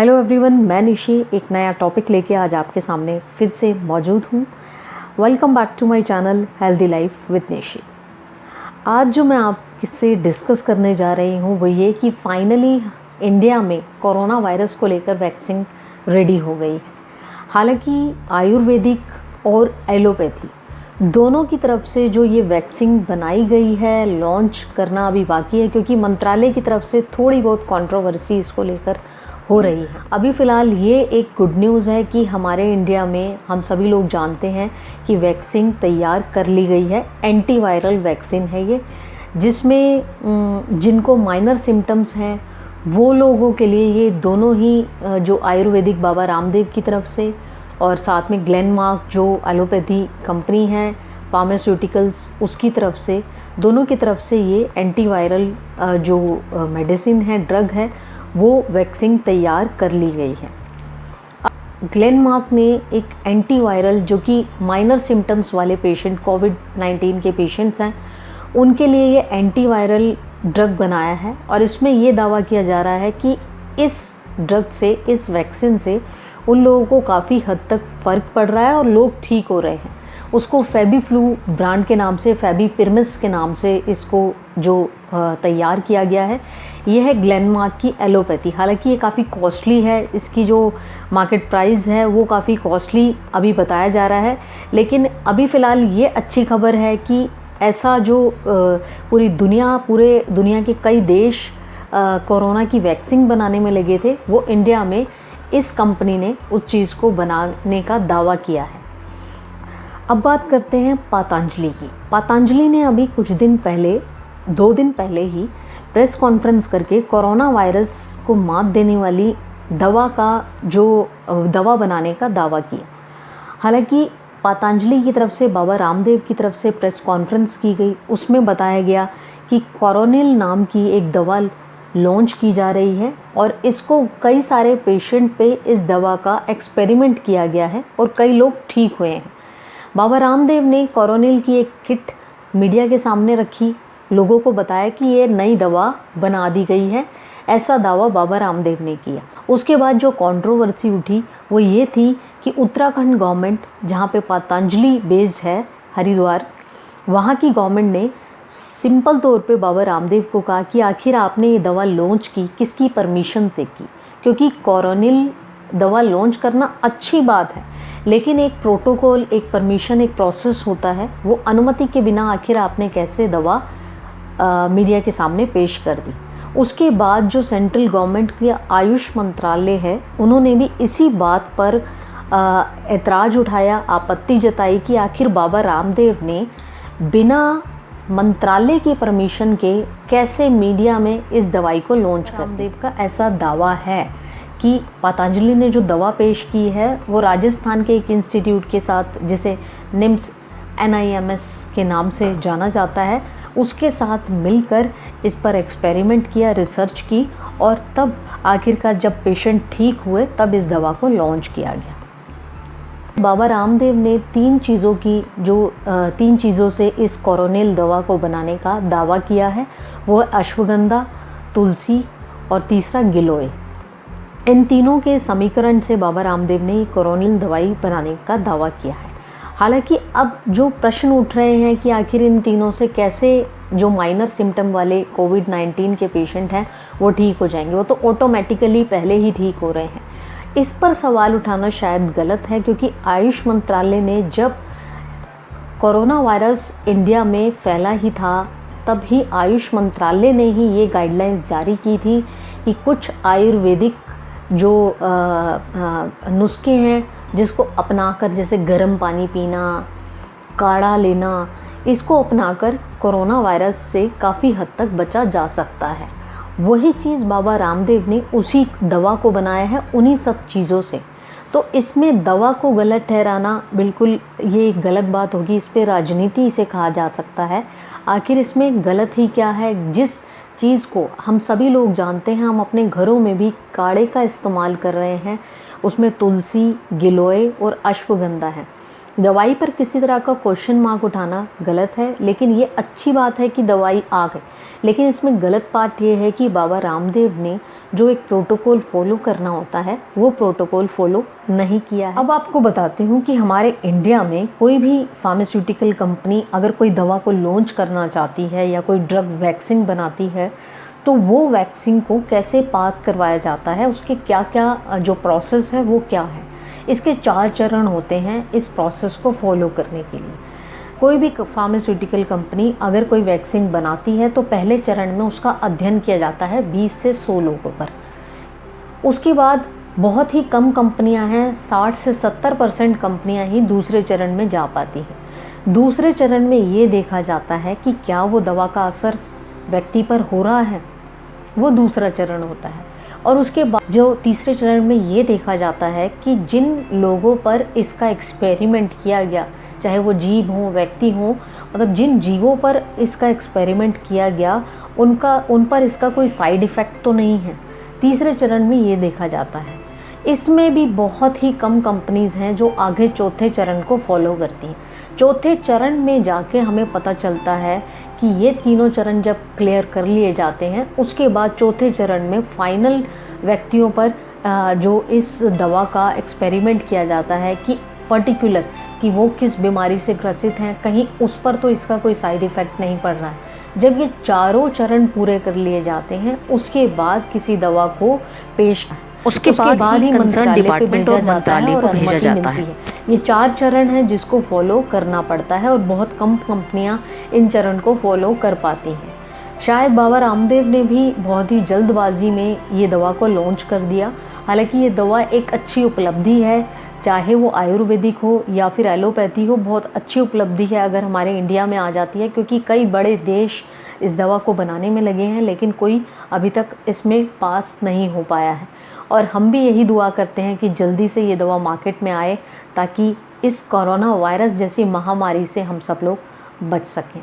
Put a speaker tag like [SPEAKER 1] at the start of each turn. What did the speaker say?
[SPEAKER 1] Hello everyone, मैं निशी एक नया टॉपिक लेके आज आपके सामने फिर से मौजूद हूँ। Welcome back to my channel healthy life with Nishi. आज जो मैं आपसे डिस्कस करने जा रही हूँ वो ये कि फाइनली इंडिया में कोरोना वायरस को लेकर वैक्सीन रेडी हो गई है। हालांकि आयुर्वेदिक और एलोपैथी दोनों की तरफ से जो ये वैक्सीन बनाई गई है, लॉन्च करना अभी बाकी है, क्योंकि मंत्रालय की तरफ से थोड़ी बहुत कंट्रोवर्सी इसको लेकर हो रही है। अभी फ़िलहाल ये एक गुड न्यूज़ है कि हमारे इंडिया में हम सभी लोग जानते हैं कि वैक्सीन तैयार कर ली गई है। एंटीवायरल वैक्सीन है ये, जिसमें जिनको माइनर सिम्टम्स हैं वो लोगों के लिए ये दोनों ही जो आयुर्वेदिक बाबा रामदेव की तरफ से और साथ में ग्लेनमार्क जो एलोपैथी कंपनी है फार्मास्यूटिकल्स उसकी तरफ से, दोनों की तरफ से ये एंटीवायरल जो मेडिसिन है, ड्रग है, वो वैक्सीन तैयार कर ली गई है। ग्लेनमार्क ने एक एंटीवायरल जो कि माइनर सिम्टम्स वाले पेशेंट, कोविड-19 के पेशेंट्स हैं, उनके लिए ये एंटीवायरल ड्रग बनाया है और इसमें ये दावा किया जा रहा है कि इस ड्रग से, इस वैक्सीन से उन लोगों को काफ़ी हद तक फ़र्क पड़ रहा है और लोग ठीक हो रहे हैं। उसको फेबीफ्लू ब्रांड के नाम से, फेबीपिरमिस के नाम से इसको जो तैयार किया गया है, ये है ग्लेनमार्क की एलोपैथी। हालांकि ये काफ़ी कॉस्टली है, इसकी जो मार्केट प्राइस है वो काफ़ी कॉस्टली अभी बताया जा रहा है। लेकिन अभी फ़िलहाल ये अच्छी खबर है कि ऐसा जो पूरे दुनिया के कई देश कोरोना की वैक्सीन बनाने में लगे थे, वो इंडिया में इस कंपनी ने उस चीज़ को बनाने का दावा किया है। अब बात करते हैं पतंजलि की। पतंजलि ने अभी कुछ दिन पहले, 2 दिन पहले ही प्रेस कॉन्फ्रेंस करके कोरोना वायरस को मात देने वाली दवा बनाने का दावा किया। हालांकि पतंजलि की तरफ से, बाबा रामदेव की तरफ से प्रेस कॉन्फ्रेंस की गई, उसमें बताया गया कि कोरोनिल नाम की एक दवा लॉन्च की जा रही है और इसको कई सारे पेशेंट पे इस दवा का एक्सपेरिमेंट किया गया है और कई लोग ठीक हुए हैं। बाबा रामदेव ने कोरोनिल की एक किट मीडिया के सामने रखी, लोगों को बताया कि ये नई दवा बना दी गई है, ऐसा दावा बाबा रामदेव ने किया। उसके बाद जो कंट्रोवर्सी उठी वो ये थी कि उत्तराखंड गवर्नमेंट, जहाँ पे पतंजलि बेस्ड है, हरिद्वार, वहाँ की गवर्नमेंट ने सिंपल तौर पे बाबा रामदेव को कहा कि आखिर आपने ये दवा लॉन्च की किसकी परमिशन से की, क्योंकि कोरोनिल दवा लॉन्च करना अच्छी बात है, लेकिन एक प्रोटोकॉल, एक परमिशन, एक प्रोसेस होता है, वो अनुमति के बिना आखिर आपने कैसे दवा मीडिया के सामने पेश कर दी। उसके बाद जो सेंट्रल गवर्नमेंट की आयुष मंत्रालय है, उन्होंने भी इसी बात पर ऐतराज़ उठाया, आपत्ति जताई कि आखिर बाबा रामदेव ने बिना मंत्रालय की परमिशन के कैसे मीडिया में इस दवाई को लॉन्च कर। रामदेव का ऐसा दावा है कि पतंजलि ने जो दवा पेश की है वो राजस्थान के एक इंस्टीट्यूट के साथ, जिसे निम्स NIMS के नाम से जाना जाता है, उसके साथ मिलकर इस पर एक्सपेरिमेंट किया, रिसर्च की और तब आखिरकार जब पेशेंट ठीक हुए तब इस दवा को लॉन्च किया गया। बाबा रामदेव ने 3 चीज़ों से इस कोरोनिल दवा को बनाने का दावा किया है। वो अश्वगंधा, तुलसी और तीसरा गिलोय। इन तीनों के समीकरण से बाबा रामदेव ने कोरोनिल दवाई बनाने का दावा किया है। हालांकि अब जो प्रश्न उठ रहे हैं कि आखिर इन तीनों से कैसे जो माइनर सिम्टम वाले कोविड-19 के पेशेंट हैं वो ठीक हो जाएंगे, वो तो ऑटोमेटिकली पहले ही ठीक हो रहे हैं। इस पर सवाल उठाना शायद गलत है, क्योंकि आयुष मंत्रालय ने जब कोरोना वायरस इंडिया में फैला ही था, तब ही आयुष मंत्रालय ने ही ये गाइडलाइंस जारी की थी कि कुछ आयुर्वेदिक जो नुस्खे हैं जिसको अपनाकर, जैसे गर्म पानी पीना, काढ़ा लेना, इसको अपनाकर कोरोना वायरस से काफ़ी हद तक बचा जा सकता है। वही चीज़ बाबा रामदेव ने उसी दवा को बनाया है, उन्हीं सब चीज़ों से। तो इसमें दवा को गलत ठहराना बिल्कुल ये गलत बात होगी, इस पे राजनीति इसे कहा जा सकता है। आखिर इसमें गलत ही क्या है? जिस चीज़ को हम सभी लोग जानते हैं, हम अपने घरों में भी काढ़े का इस्तेमाल कर रहे हैं, उसमें तुलसी, गिलोय और अश्वगंधा है। दवाई पर किसी तरह का क्वेश्चन मार्क उठाना गलत है, लेकिन ये अच्छी बात है कि दवाई आ गई। लेकिन इसमें गलत बात ये है कि बाबा रामदेव ने जो एक प्रोटोकॉल फॉलो करना होता है वो प्रोटोकॉल फॉलो नहीं किया है। अब आपको बताती हूँ कि हमारे इंडिया में कोई भी फार्मास्यूटिकल कंपनी अगर कोई दवा को लॉन्च करना चाहती है या कोई ड्रग वैक्सीन बनाती है तो वो वैक्सीन को कैसे पास करवाया जाता है, उसके क्या क्या जो प्रोसेस है वो क्या है। इसके 4 चरण होते हैं इस प्रोसेस को फॉलो करने के लिए। कोई भी फार्मास्यूटिकल कंपनी अगर कोई वैक्सीन बनाती है तो पहले चरण में उसका अध्ययन किया जाता है 20 से 100 लोगों पर। उसके बाद बहुत ही कम कंपनियां हैं, 60 से 70% कंपनियां ही दूसरे चरण में जा पाती हैं। दूसरे चरण में ये देखा जाता है कि क्या वो दवा का असर व्यक्ति पर हो रहा है, वो दूसरा चरण होता है। और उसके बाद जो तीसरे चरण में ये देखा जाता है कि जिन लोगों पर इसका एक्सपेरिमेंट किया गया, चाहे वो जीव हो व्यक्ति हो, मतलब जिन जीवों पर इसका एक्सपेरिमेंट किया गया उन पर इसका कोई साइड इफ़ेक्ट तो नहीं है। तीसरे चरण में ये देखा जाता है। इसमें भी बहुत ही कम कंपनीज़ हैं जो आगे चौथे चरण को फॉलो करती हैं। चौथे चरण में जाके हमें पता चलता है कि ये तीनों चरण जब क्लियर कर लिए जाते हैं उसके बाद चौथे चरण में फाइनल व्यक्तियों पर जो इस दवा का एक्सपेरिमेंट किया जाता है कि पर्टिकुलर कि वो किस बीमारी से ग्रसित हैं, कहीं उस पर तो इसका कोई साइड इफ़ेक्ट नहीं पड़ रहा है। जब ये चारों चरण पूरे कर लिए जाते हैं उसके बाद किसी दवा को पेश
[SPEAKER 2] उसके बाद ही कंसर्न डिपार्टमेंट और मंत्रालय को भेजा जाता है।
[SPEAKER 1] ये 4 चरण हैं जिसको फॉलो करना पड़ता है और बहुत कम कंपनियां इन चरण को फॉलो कर पाती हैं। शायद बाबा रामदेव ने भी बहुत ही जल्दबाजी में ये दवा को लॉन्च कर दिया। हालांकि ये दवा एक अच्छी उपलब्धि है, चाहे वो आयुर्वेदिक हो या फिर एलोपैथी हो, बहुत अच्छी उपलब्धि है अगर हमारे इंडिया में आ जाती है, क्योंकि कई बड़े देश इस दवा को बनाने में लगे हैं लेकिन कोई अभी तक इसमें पास नहीं हो पाया है। और हम भी यही दुआ करते हैं कि जल्दी से ये दवा मार्केट में आए ताकि इस कोरोना वायरस जैसी महामारी से हम सब लोग बच सकें।